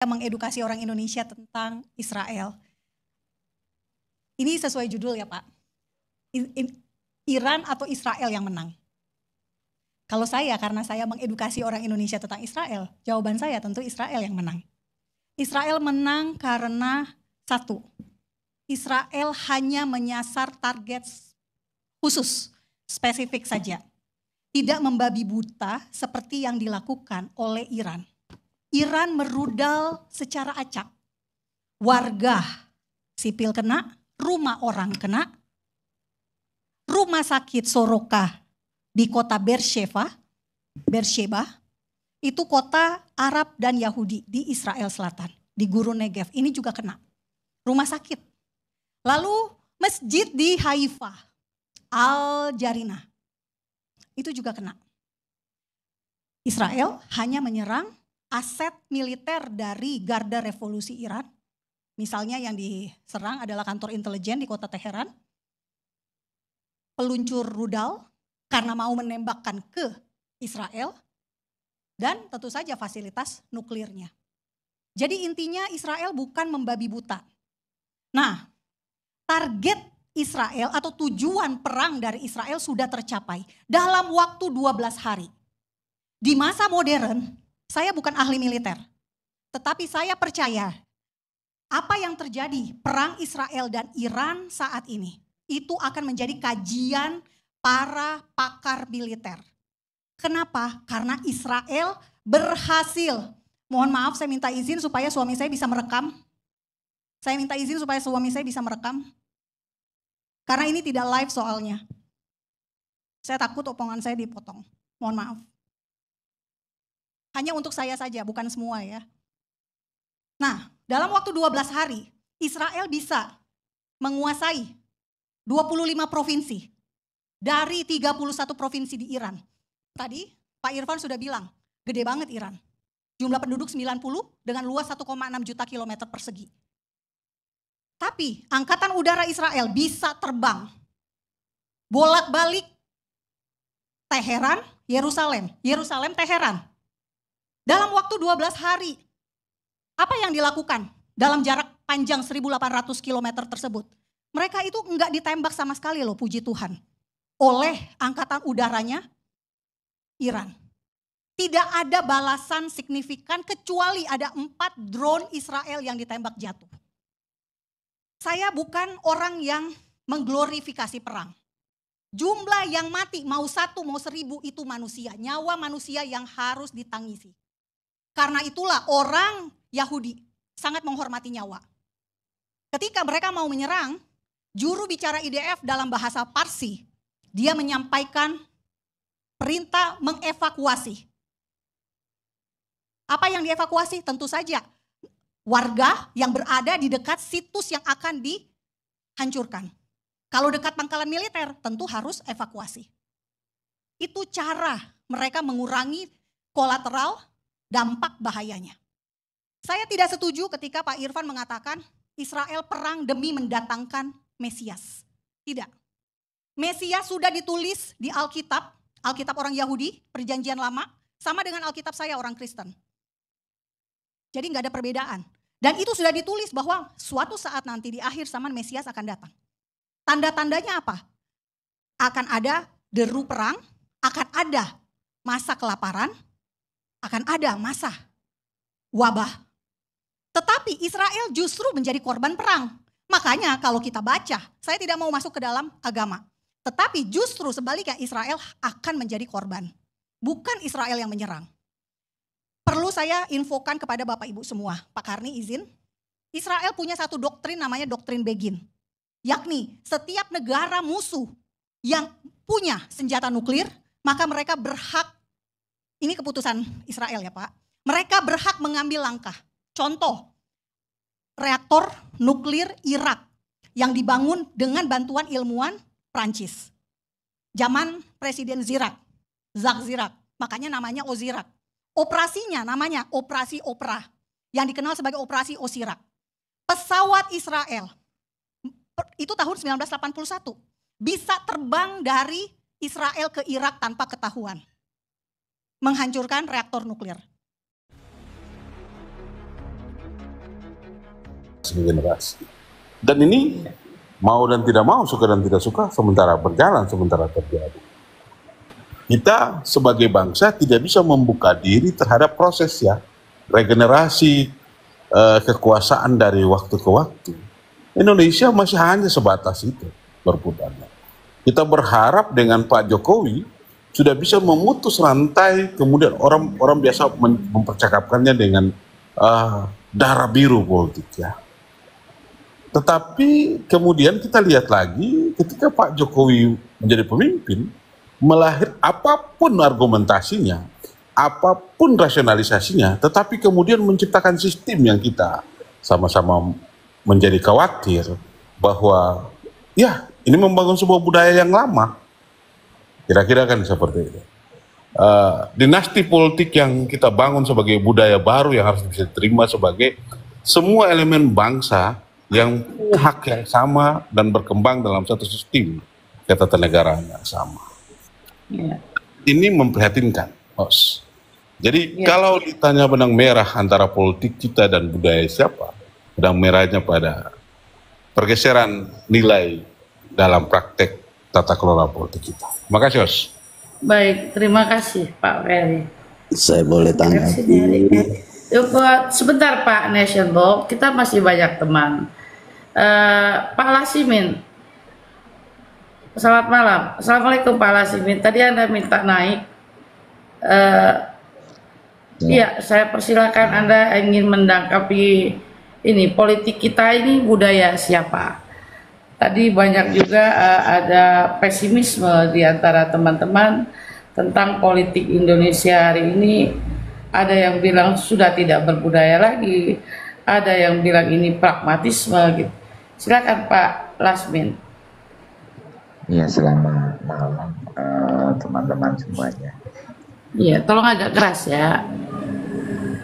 mengedukasi orang Indonesia tentang Israel. Ini sesuai judul ya Pak. Iran atau Israel yang menang? Kalau saya, karena saya mengedukasi orang Indonesia tentang Israel, jawaban saya tentu Israel yang menang. Israel menang karena satu, Israel hanya menyasar target khusus, spesifik saja. Tidak membabi buta seperti yang dilakukan oleh Iran. Iran merudal secara acak. Warga sipil kena, rumah orang kena, rumah sakit Soroka di kota Beersheba, itu kota Arab dan Yahudi di Israel Selatan, di Gurun Negev, ini juga kena. Rumah sakit. Lalu masjid di Haifa, Al-Jarinah, itu juga kena. Israel hanya menyerang aset militer dari Garda Revolusi Iran. Misalnya yang diserang adalah kantor intelijen di kota Teheran. Peluncur rudal karena mau menembakkan ke Israel. Dan tentu saja fasilitas nuklirnya. Jadi intinya Israel bukan membabi buta. Nah, target Israel atau tujuan perang dari Israel sudah tercapai dalam waktu 12 hari. Di masa modern, saya bukan ahli militer, tetapi saya percaya apa yang terjadi perang Israel dan Iran saat ini itu akan menjadi kajian para pakar militer. Kenapa? Karena Israel berhasil. Mohon maaf, saya minta izin supaya suami saya bisa merekam. Saya minta izin supaya suami saya bisa merekam. Karena ini tidak live soalnya. Saya takut omongan saya dipotong. Mohon maaf. Hanya untuk saya saja, bukan semua ya. Nah, dalam waktu 12 hari, Israel bisa menguasai 25 provinsi dari 31 provinsi di Iran. Tadi Pak Irfan sudah bilang, gede banget Iran. Jumlah penduduk 90 dengan luas 1,6 juta kilometer persegi. Tapi angkatan udara Israel bisa terbang bolak-balik Teheran, Yerusalem, Teheran. Dalam waktu 12 hari, apa yang dilakukan dalam jarak panjang 1.800 km tersebut? Mereka itu enggak ditembak sama sekali loh, puji Tuhan. Oleh angkatan udaranya Iran. Tidak ada balasan signifikan kecuali ada 4 drone Israel yang ditembak jatuh. Saya bukan orang yang mengglorifikasi perang. Jumlah yang mati mau 1 mau 1.000 itu manusia, nyawa manusia yang harus ditangisi. Karena itulah orang Yahudi sangat menghormati nyawa. Ketika mereka mau menyerang, juru bicara IDF dalam bahasa Parsi, dia menyampaikan perintah mengevakuasi. Apa yang dievakuasi? Tentu saja warga yang berada di dekat situs yang akan dihancurkan. Kalau dekat pangkalan militer, tentu harus evakuasi. Itu cara mereka mengurangi kolateral dampak bahayanya. Saya tidak setuju ketika Pak Irfan mengatakan Israel perang demi mendatangkan Mesias. Tidak. Mesias sudah ditulis di Alkitab, Alkitab orang Yahudi, Perjanjian Lama, sama dengan Alkitab saya orang Kristen. Jadi nggak ada perbedaan. Dan itu sudah ditulis bahwa suatu saat nanti di akhir zaman Mesias akan datang. Tanda-tandanya apa? Akan ada deru perang, akan ada masa kelaparan, akan ada masa wabah. Tetapi Israel justru menjadi korban perang. Makanya kalau kita baca, saya tidak mau masuk ke dalam agama. Tetapi justru sebaliknya Israel akan menjadi korban. Bukan Israel yang menyerang. Perlu saya infokan kepada Bapak Ibu semua, Pak Karni izin. Israel punya satu doktrin namanya doktrin Begin. Yakni setiap negara musuh yang punya senjata nuklir, maka mereka berhak, ini keputusan Israel ya Pak, mereka berhak mengambil langkah. Contoh, reaktor nuklir Irak yang dibangun dengan bantuan ilmuwan Prancis. Zaman Presiden Jacques Chirac, makanya namanya Ozirak. Operasinya namanya Operasi Opera, yang dikenal sebagai Operasi Osirak. Pesawat Israel, itu tahun 1981, bisa terbang dari Israel ke Irak tanpa ketahuan. Menghancurkan reaktor nuklir. generasi. Dan ini mau dan tidak mau, suka dan tidak suka, sementara berjalan, sementara terjadi. Kita sebagai bangsa tidak bisa membuka diri terhadap proses ya regenerasi kekuasaan dari waktu ke waktu. Indonesia masih hanya sebatas itu berputarnya. Kita berharap dengan Pak Jokowi sudah bisa memutus rantai, kemudian orang biasa mempercakapkannya dengan darah biru politik ya. Tetapi kemudian kita lihat lagi ketika Pak Jokowi menjadi pemimpin, apapun argumentasinya, apapun rasionalisasinya, tetapi kemudian menciptakan sistem yang kita sama-sama menjadi khawatir bahwa ya ini membangun sebuah budaya yang lama. Kira-kira kan seperti itu. Dinasti politik yang kita bangun sebagai budaya baru yang harus bisa diterima sebagai semua elemen bangsa yang punya hak yang sama dan berkembang dalam satu sistem ketatanegaraan yang sama. Ini memprihatinkan, Bos. Jadi kalau ditanya benang merah antara politik kita dan budaya siapa, benang merahnya pada pergeseran nilai dalam praktek tata kelola politik kita. Terima kasih, Bos. Baik, terima kasih Pak Ferry. Saya boleh tanya? Sebentar Pak Nation Bob, kita masih banyak teman. Pak Lasimin, selamat malam. Assalamualaikum Pak Lasimin. Tadi Anda minta naik. Iya, saya persilakan Anda ingin mendangkapi ini politik kita ini budaya siapa. Tadi banyak juga ada pesimisme di antara teman-teman tentang politik Indonesia hari ini. Ada yang bilang sudah tidak berbudaya lagi, ada yang bilang ini pragmatisme gitu. Silakan Pak Lasmin. Iya, selamat malam teman-teman semuanya. Iya, tolong agak keras ya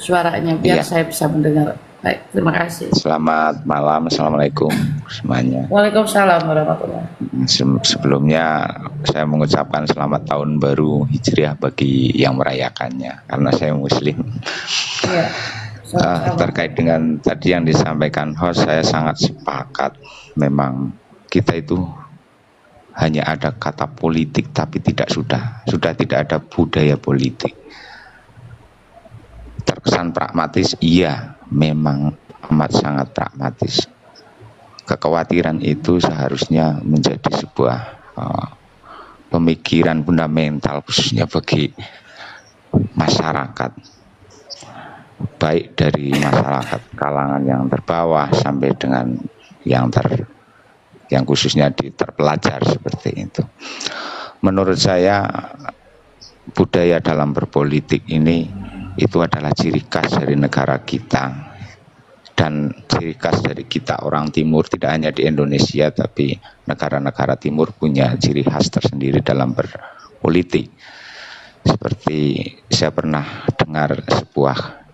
suaranya biar saya bisa mendengar. Baik, terima kasih. Selamat malam, assalamualaikum semuanya. Waalaikumsalam warahmatullahi. Sebelumnya saya mengucapkan selamat tahun baru Hijriah bagi yang merayakannya, karena saya Muslim. Iya. Terkait dengan tadi yang disampaikan host, saya sangat sepakat. Memang kita itu hanya ada kata politik, tapi sudah tidak ada budaya politik. Terkesan pragmatis, iya, memang amat sangat pragmatis. Kekhawatiran itu seharusnya menjadi sebuah pemikiran fundamental, khususnya bagi masyarakat, baik dari masyarakat kalangan yang terbawah sampai dengan yang khususnya di terpelajar seperti itu. Menurut saya budaya dalam berpolitik ini itu adalah ciri khas dari negara kita, dan ciri khas dari kita orang timur, tidak hanya di Indonesia tapi negara-negara timur punya ciri khas tersendiri dalam berpolitik. Seperti saya pernah dengar sebuah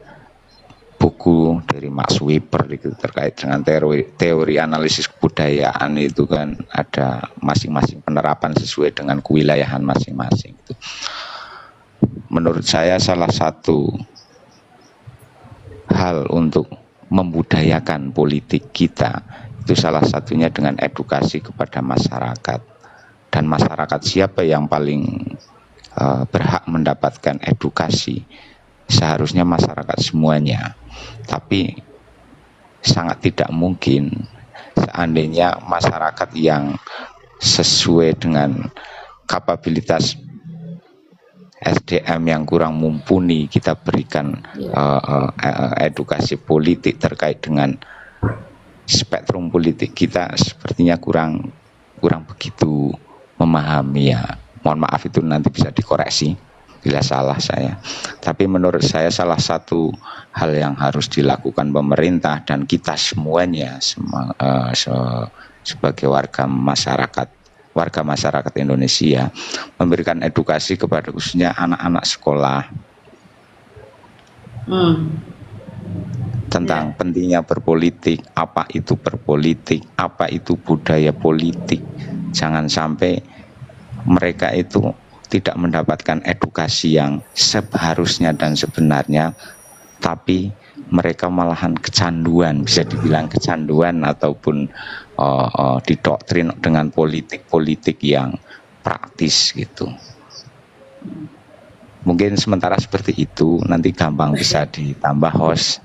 buku dari Max Weber itu terkait dengan teori analisis kebudayaan, itu kan ada masing-masing penerapan sesuai dengan kewilayahan masing-masing. Menurut saya salah satu hal untuk membudayakan politik kita itu salah satunya dengan edukasi kepada masyarakat. Dan masyarakat siapa yang paling berhak mendapatkan edukasi? Seharusnya masyarakat semuanya. Tapi sangat tidak mungkin seandainya masyarakat yang sesuai dengan kapabilitas SDM yang kurang mumpuni kita berikan edukasi politik terkait dengan spektrum politik kita, sepertinya kurang begitu memahami ya. Mohon maaf, itu nanti bisa dikoreksi bila salah saya. Tapi menurut saya salah satu hal yang harus dilakukan pemerintah dan kita semuanya sebagai warga masyarakat Indonesia, memberikan edukasi kepada khususnya anak-anak sekolah tentang pentingnya berpolitik, apa itu berpolitik, apa itu budaya politik. Jangan sampai mereka itu tidak mendapatkan edukasi yang seharusnya dan sebenarnya tapi mereka malahan kecanduan, bisa dibilang kecanduan ataupun didoktrin dengan politik-politik yang praktis gitu. Mungkin sementara seperti itu, nanti gampang bisa ditambah host.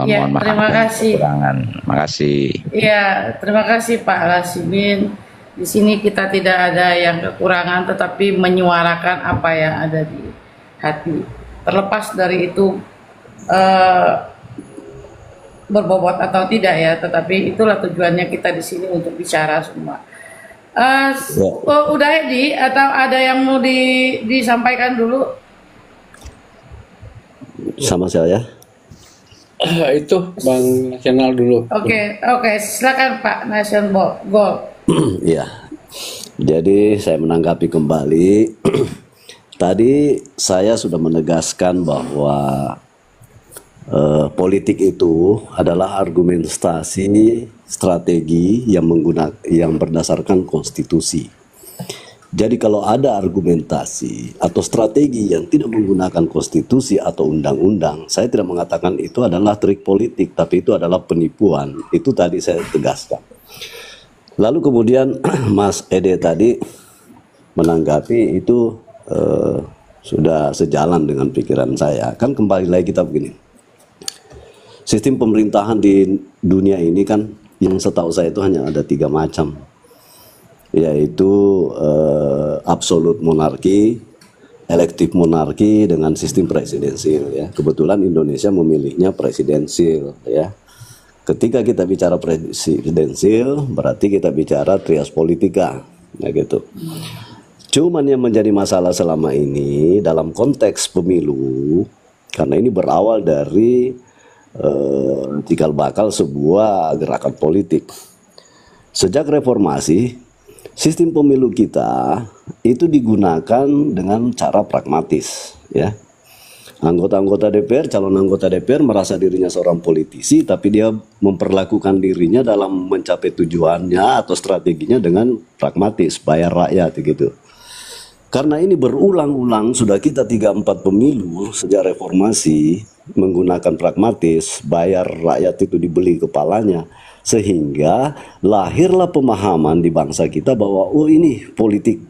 Ya, Mohon maaf terima kasih. kekurangan. Makasih. Ya, terima kasih Pak Rasimin. Di sini kita tidak ada yang kekurangan, tetapi menyuarakan apa yang ada di hati. Terlepas dari itu berbobot atau tidak ya, tetapi itulah tujuannya kita di sini untuk bicara semua. Udah Edi, atau ada yang mau disampaikan dulu? Sama saya. Itu Bang Nasional dulu. Oke, silakan Pak Nasional Gol. Ya, jadi saya menanggapi kembali. Tadi saya sudah menegaskan bahwa politik itu adalah argumentasi strategi yang berdasarkan konstitusi. Jadi kalau ada argumentasi atau strategi yang tidak menggunakan konstitusi atau undang-undang, saya tidak mengatakan itu adalah trik politik, tapi itu adalah penipuan. Itu tadi saya tegaskan. Lalu kemudian Mas Ede tadi menanggapi itu sudah sejalan dengan pikiran saya. Kan kembali lagi kita begini. Sistem pemerintahan di dunia ini kan yang setahu saya itu hanya ada 3 macam. Yaitu absolute monarki, elective monarki dengan sistem presidensil ya. Kebetulan Indonesia memilihnya presidensil ya. Ketika kita bicara presidensil berarti kita bicara trias politika ya gitu. Cuman yang menjadi masalah selama ini dalam konteks pemilu, karena ini berawal dari cikal bakal sebuah gerakan politik. Sejak reformasi, sistem pemilu kita itu digunakan dengan cara pragmatis, ya. Anggota-anggota DPR, calon anggota DPR merasa dirinya seorang politisi, tapi dia memperlakukan dirinya dalam mencapai tujuannya atau strateginya dengan pragmatis, bayar rakyat gitu. Karena ini berulang-ulang, sudah kita 3-4 pemilu sejak reformasi menggunakan pragmatis, bayar rakyat itu dibeli kepalanya, sehingga lahirlah pemahaman di bangsa kita bahwa oh ini politik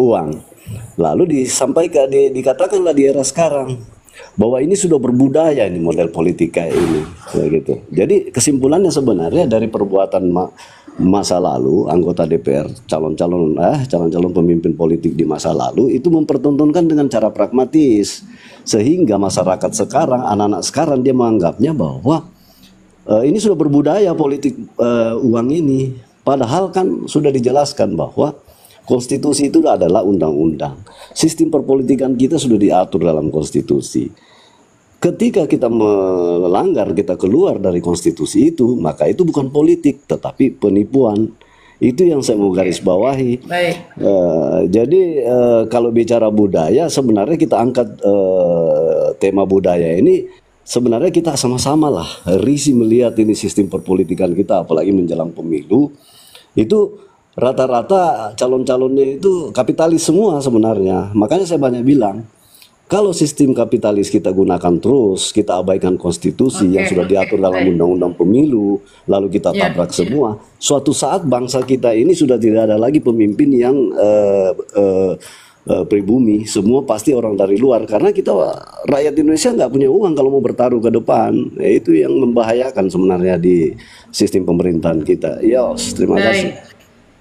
uang. Lalu disampaikan, dikatakanlah di era sekarang bahwa ini sudah berbudaya ini model politik kayak ini, gitu. Jadi kesimpulannya sebenarnya dari perbuatan masa lalu anggota DPR, calon-calon pemimpin politik di masa lalu itu mempertontonkan dengan cara pragmatis, sehingga masyarakat sekarang, anak-anak sekarang dia menganggapnya bahwa ini sudah berbudaya politik uang ini. Padahal kan sudah dijelaskan bahwa konstitusi itu adalah undang-undang. Sistem perpolitikan kita sudah diatur dalam konstitusi. Ketika kita melanggar, kita keluar dari konstitusi itu, maka itu bukan politik, tetapi penipuan. Itu yang saya mau garis bawahi. Baik. Jadi kalau bicara budaya, sebenarnya kita angkat tema budaya ini, sebenarnya kita sama-sama lah risih melihat ini sistem perpolitikan kita, apalagi menjelang pemilu. Itu rata-rata calon-calonnya itu kapitalis semua sebenarnya. Makanya saya banyak bilang, kalau sistem kapitalis kita gunakan terus, kita abaikan konstitusi yang sudah diatur dalam undang-undang pemilu, lalu kita tabrak semua, suatu saat bangsa kita ini sudah tidak ada lagi pemimpin yang pribumi, semua pasti orang dari luar, karena kita rakyat Indonesia nggak punya uang kalau mau bertaruh ke depan. Itu yang membahayakan sebenarnya di sistem pemerintahan kita. Ya, terima kasih.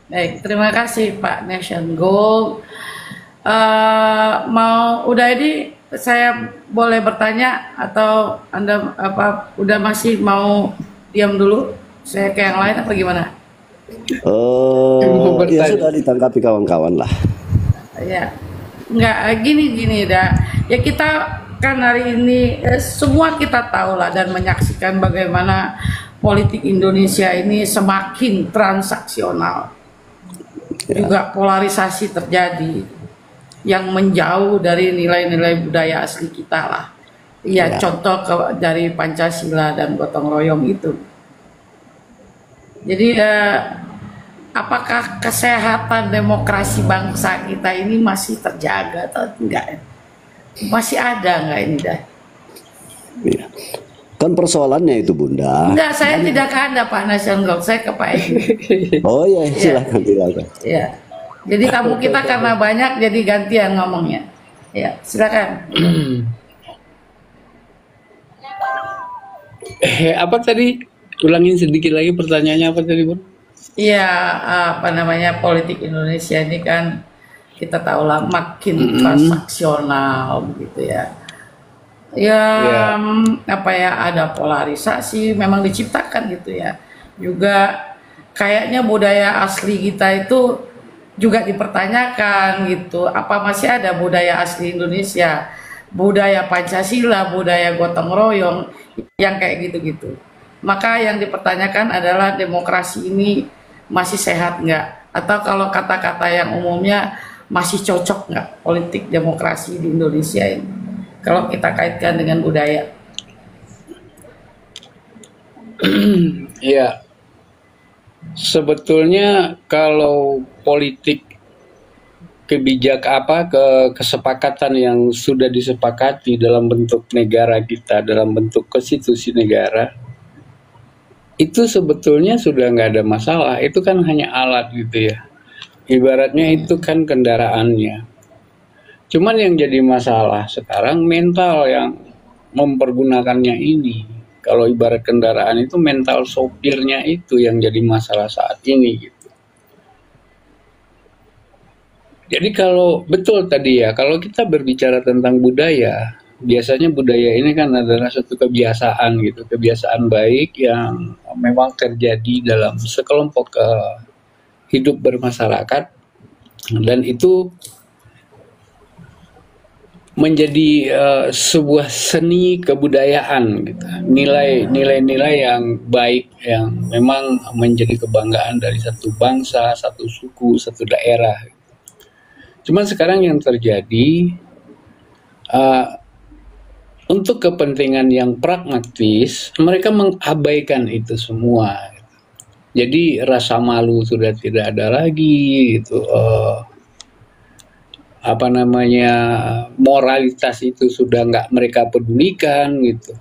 Baik, terima kasih Pak Nation Gold. Udah ini saya boleh bertanya atau Anda udah masih mau diam dulu? Saya ke yang lain apa gimana? Ya sudah ditanggapi kawan-kawan lah. Ya, nggak gini dah. Ya kita kan hari ini semua kita tahu lah dan menyaksikan bagaimana politik Indonesia ini semakin transaksional. Juga polarisasi terjadi yang menjauh dari nilai-nilai budaya asli kita lah. Ya. Contoh dari Pancasila dan gotong royong itu. Jadi apakah kesehatan demokrasi bangsa kita ini masih terjaga atau enggak? Masih ada enggak ini dah? Ya. Kan persoalannya itu Bunda. Enggak, saya tidak ke Anda Pak Nasional, saya ke Pak Edi. Oh ya, silakan silakan. Ya. Jadi tamu kita karena banyak jadi gantian ngomongnya. Ya, silakan. Apa tadi? Ulangin sedikit lagi pertanyaannya apa tadi, Bun? Iya, apa namanya, politik Indonesia ini kan kita tahulah makin transaksional begitu ya. Ya, apa ya, ada polarisasi memang diciptakan gitu ya. Juga kayaknya budaya asli kita itu juga dipertanyakan gitu. Apa masih ada budaya asli Indonesia, budaya Pancasila, budaya gotong royong yang kayak gitu-gitu. Maka yang dipertanyakan adalah demokrasi ini masih sehat nggak? Atau kalau kata-kata yang umumnya masih cocok nggak politik demokrasi di Indonesia ini? Kalau kita kaitkan dengan budaya. Ya, sebetulnya kalau politik kesepakatan yang sudah disepakati dalam bentuk negara kita, dalam bentuk konstitusi negara, itu sebetulnya sudah nggak ada masalah. Itu kan hanya alat gitu ya. Ibaratnya itu kan kendaraannya. Cuman yang jadi masalah sekarang mental yang mempergunakannya ini. Kalau ibarat kendaraan itu mental sopirnya itu yang jadi masalah saat ini gitu. Jadi kalau betul tadi ya, kalau kita berbicara tentang budaya, biasanya budaya ini kan adalah satu kebiasaan gitu, kebiasaan baik yang memang terjadi dalam sekelompok hidup bermasyarakat, dan itu menjadi sebuah seni kebudayaan gitu. Nilai-nilai yang baik yang memang menjadi kebanggaan dari satu bangsa, satu suku, satu daerah. Cuman sekarang yang terjadi untuk kepentingan yang pragmatis, mereka mengabaikan itu semua. Jadi rasa malu sudah tidak ada lagi gitu. Moralitas itu sudah nggak mereka pedulikan gitu.